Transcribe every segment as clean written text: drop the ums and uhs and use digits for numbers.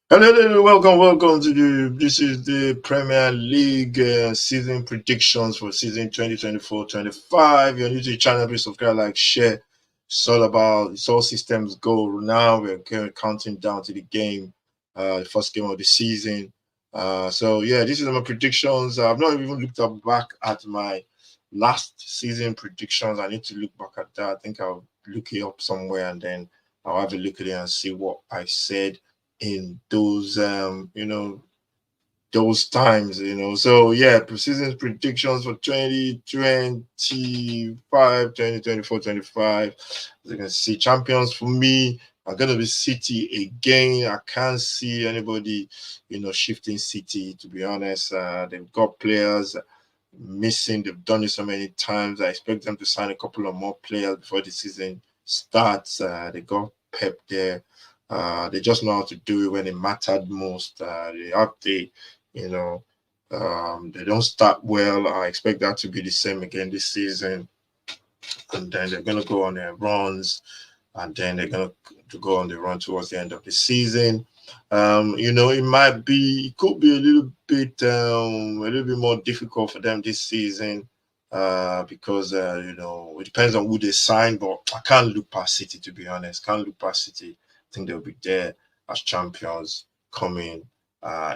Hello, hello, welcome to this is the Premier League season predictions for season 2024-25. You're new to the channel, please subscribe, like, share. It's all systems go. Now we're counting down to the game, the first game of the season. So yeah, this is my predictions. I've not even looked up back at my last season predictions. I need to look back at that. I think I'll look it up somewhere and then I'll have a look at it and see what I said in those those times. So yeah, precision predictions for 2025, 2024, 25. As you can see, champions for me are gonna be City again. I can't see anybody shifting City, to be honest. They've got players missing. They've done it so many times. I expect them to sign a couple of more players before the season starts. They got Pep there. They just know how to do it when it mattered most. You know, they don't start well. I expect that to be the same again this season. And then they're going to go on their runs, and then they're going to go on the run towards the end of the season. It could be a little bit more difficult for them this season because it depends on who they sign. But I can't look past City, to be honest. Can't look past City. I think they'll be there as champions coming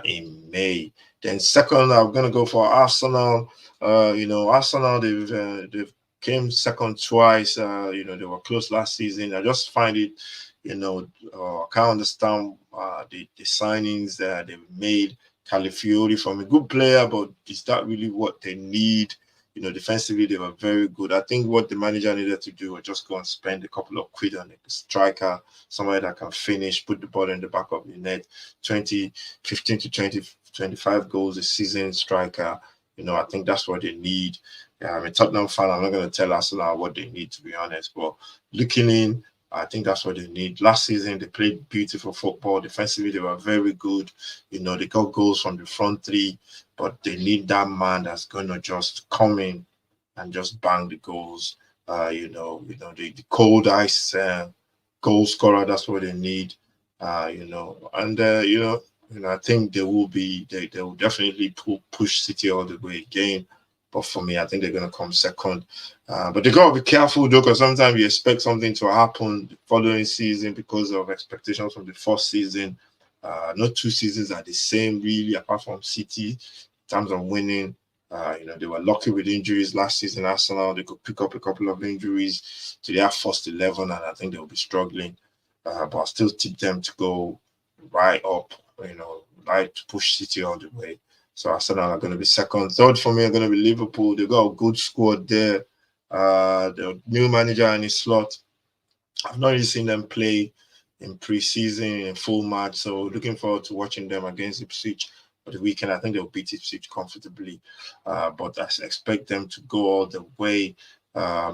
in May. Then second, I'm gonna go for Arsenal. Arsenal they've came second twice. They were close last season. I just find it I can't understand the signings that they've made. Calafiori from a good player, but is that really what they need? Defensively they were very good. I think what the manager needed to do was just go and spend a couple of quid on a striker, somebody that can finish, put the ball in the back of the net. 15 to 20, 25 goals a season striker. I think that's what they need. Yeah, I'm a Tottenham fan. I'm not going to tell Arsenal what they need, to be honest. But looking in, I think that's what they need. Last season, they played beautiful football. Defensively, they were very good. They got goals from the front three, but they need that man that's going to just come in and just bang the goals. The cold ice goal scorer. That's what they need. I think they will definitely push City all the way again. But for me, I think they're going to come second. But they got to be careful though, because sometimes you expect something to happen the following season because of expectations from the first season. Not two seasons are the same, really, apart from City in terms of winning. They were lucky with injuries last season. Arsenal, they could pick up a couple of injuries to their first 11, and I think they'll be struggling. But I still tip them to go right up, right to push City all the way. So Arsenal are going to be second. Third for me are going to be Liverpool. They've got a good squad there. The new manager in his slot. I've not really seen them play in pre-season in full match, so looking forward to watching them against Ipswich for the weekend. I think they'll beat Ipswich comfortably, but I expect them to go all the way.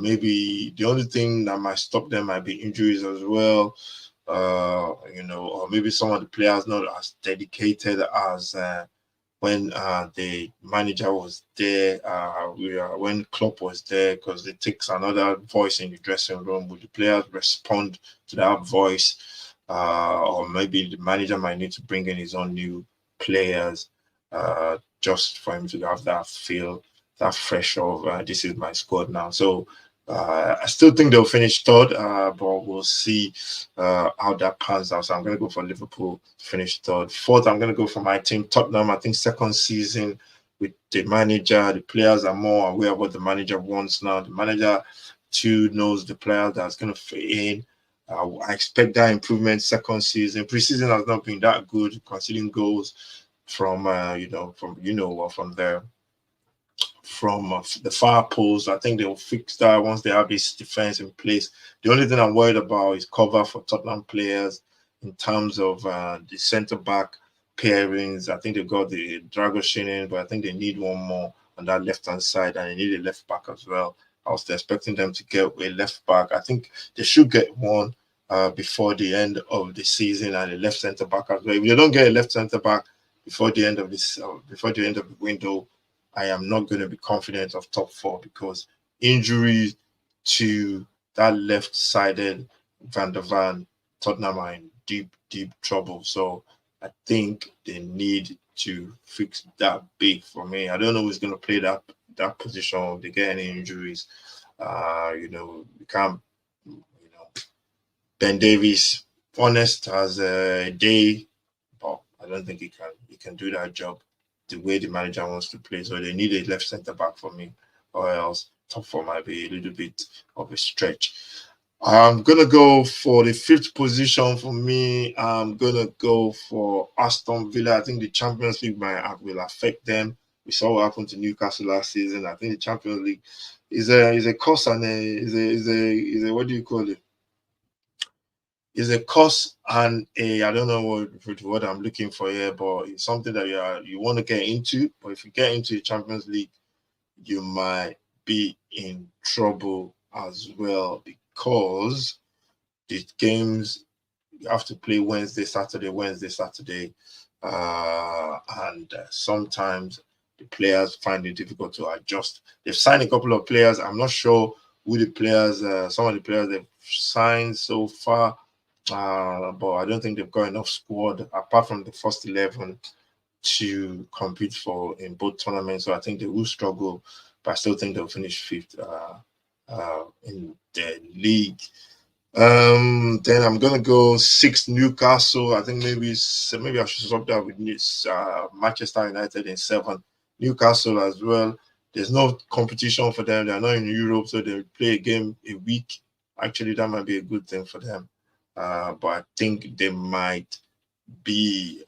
Maybe the only thing that might stop them might be injuries as well. Or maybe some of the players not as dedicated as when the manager was there, when Klopp was there, because it takes another voice in the dressing room. Would the players respond to that voice? Or maybe the manager might need to bring in his own new players just for him to have that feel, that fresh of this is my squad now. So I still think they'll finish third, but we'll see how that pans out. So I'm going to go for Liverpool to finish third. Fourth, I'm going to go for my team, Tottenham. I think second season with the manager, the players are more aware of what the manager wants now. The manager too knows the player that's going to fit in. I expect that improvement second season. Preseason has not been that good, conceding goals from from there from the far post. I think they'll fix that once they have this defense in place. The only thing I'm worried about is cover for Tottenham players in terms of the centre back pairings. I think they've got the Dragoshin in, but I think they need one more on that left hand side, and they need a left back as well. I was expecting them to get a left back. I think they should get one before the end of the season, and a left centre back as well. If they don't get a left centre back before the end of before the end of the window, I am not going to be confident of top four because injury to that left-sided Van der Van, Tottenham are in deep, deep trouble. So I think they need to fix that big for me. I don't know who's going to play that position if they get any injuries. You can't, Ben Davies, honest as a day, but I don't think he can do that job the way the manager wants to play. So they need a left centre back for me, or else top four might be a little bit of a stretch. I'm gonna go for the fifth position for me. I'm gonna go for Aston Villa. I think the Champions League will affect them. We saw what happened to Newcastle last season. I think the Champions League is a cost and is a what do you call it? Is a cost and a I don't know what I'm looking for here, but it's something that you want to get into. But if you get into the Champions League, you might be in trouble as well because the games you have to play Wednesday, Saturday, and sometimes the players find it difficult to adjust. They've signed a couple of players. I'm not sure who the players, some of the players they've signed so far, but I don't think they've got enough squad apart from the first 11 to compete for in both tournaments. So I think they will struggle, but I still think they'll finish fifth in the league. Then I'm gonna go sixth Newcastle. I think maybe I should swap that with Manchester United in seven. Newcastle as well. There's no competition for them. They're not in Europe, so they play a game a week. Actually, that might be a good thing for them. But I think they might be,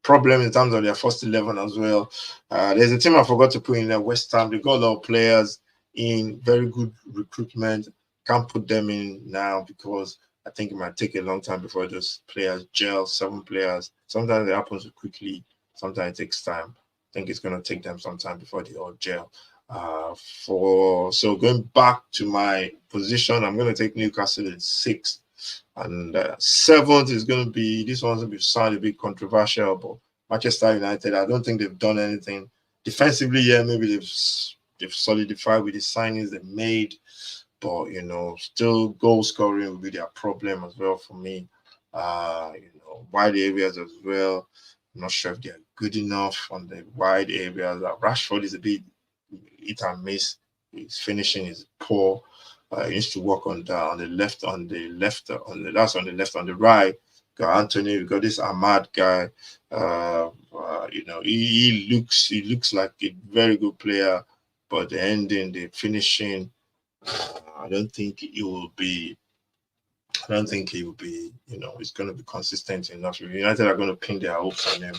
problem in terms of their first 11 as well. There's a team I forgot to put in there, West Ham. They got a lot of players in very good recruitment. Can't put them in now because I think it might take a long time before those players gel. 7 players. Sometimes it happens quickly. Sometimes it takes time. I think it's going to take them some time before they all gel. So going back to my position, I'm going to take Newcastle in 6th. And 7th is going to be, this one's going to sound a bit controversial, but Manchester United, I don't think they've done anything. Defensively, yeah, maybe they've solidified with the signings they made, but, still goal scoring will be their problem as well for me. Wide areas as well. I'm not sure if they're good enough on the wide areas. Rashford is a bit hit and miss. His finishing is poor. He needs to work on that on the left, on the right. Got Anthony, we got this Ahmad guy. He looks like a very good player, but the ending, the finishing, I don't think he will be. He's going to be consistent enough. United are going to pin their hopes on him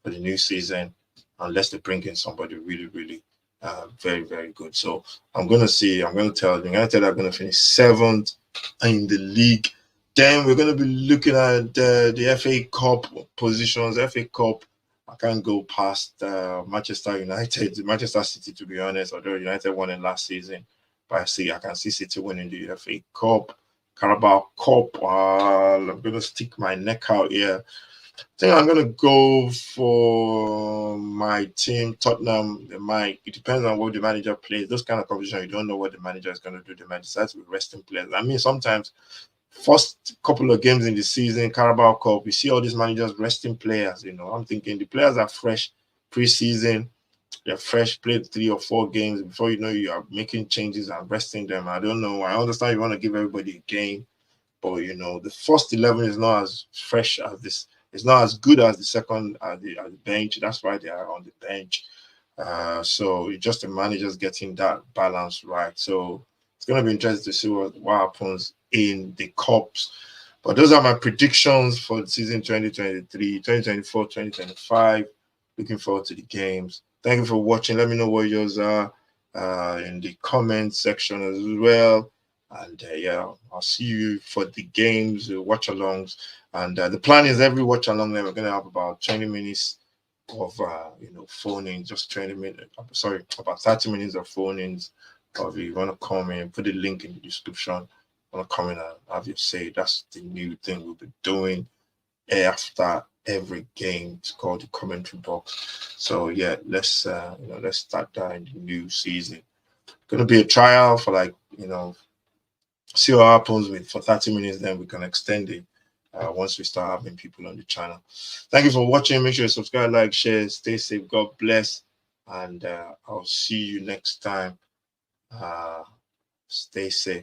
for the new season, unless they bring in somebody really, really very, very good. So I'm going to tell United are going to finish 7th in the league. Then we're going to be looking at the FA Cup positions. FA Cup, I can't go past Manchester United, Manchester City, to be honest, although United won it last season. But I can see City winning the FA Cup. Carabao Cup, I'm going to stick my neck out here. I think I'm going to go for my team, Tottenham. It depends on what the manager plays. Those kind of competition, you don't know what the manager is going to do. They might decide to be resting players. I mean, sometimes, first couple of games in the season, Carabao Cup, you see all these managers resting players. I'm thinking the players are fresh pre-season. They're fresh, played 3 or 4 games. Before you know, you are making changes and resting them. I don't know. I understand you want to give everybody a game. But the first 11 is not as fresh as this. It's not as good as the second at the bench. That's why they are on the bench. So it's just the managers getting that balance right. So it's going to be interesting to see what happens in the cups. But those are my predictions for the season 2023, 2024, 2025. Looking forward to the games. Thank you for watching. Let me know what yours are in the comment section as well. And I'll see you for the games, watch alongs. And the plan is every watch along there, we're going to have about 20 minutes of, phoning, just 20 minutes. Sorry, about 30 minutes of phone-ins. If you want to come in, put the link in the description. Want to come in and have your say. That's the new thing we'll be doing after every game. It's called the commentary box. So let's start that in the new season. Going to be a trial for see what happens with for 30 minutes. Then we can extend it once we start having people on the channel. Thank you for watching. Make sure you subscribe, like, share. Stay safe. God bless, and I'll see you next time. Stay safe.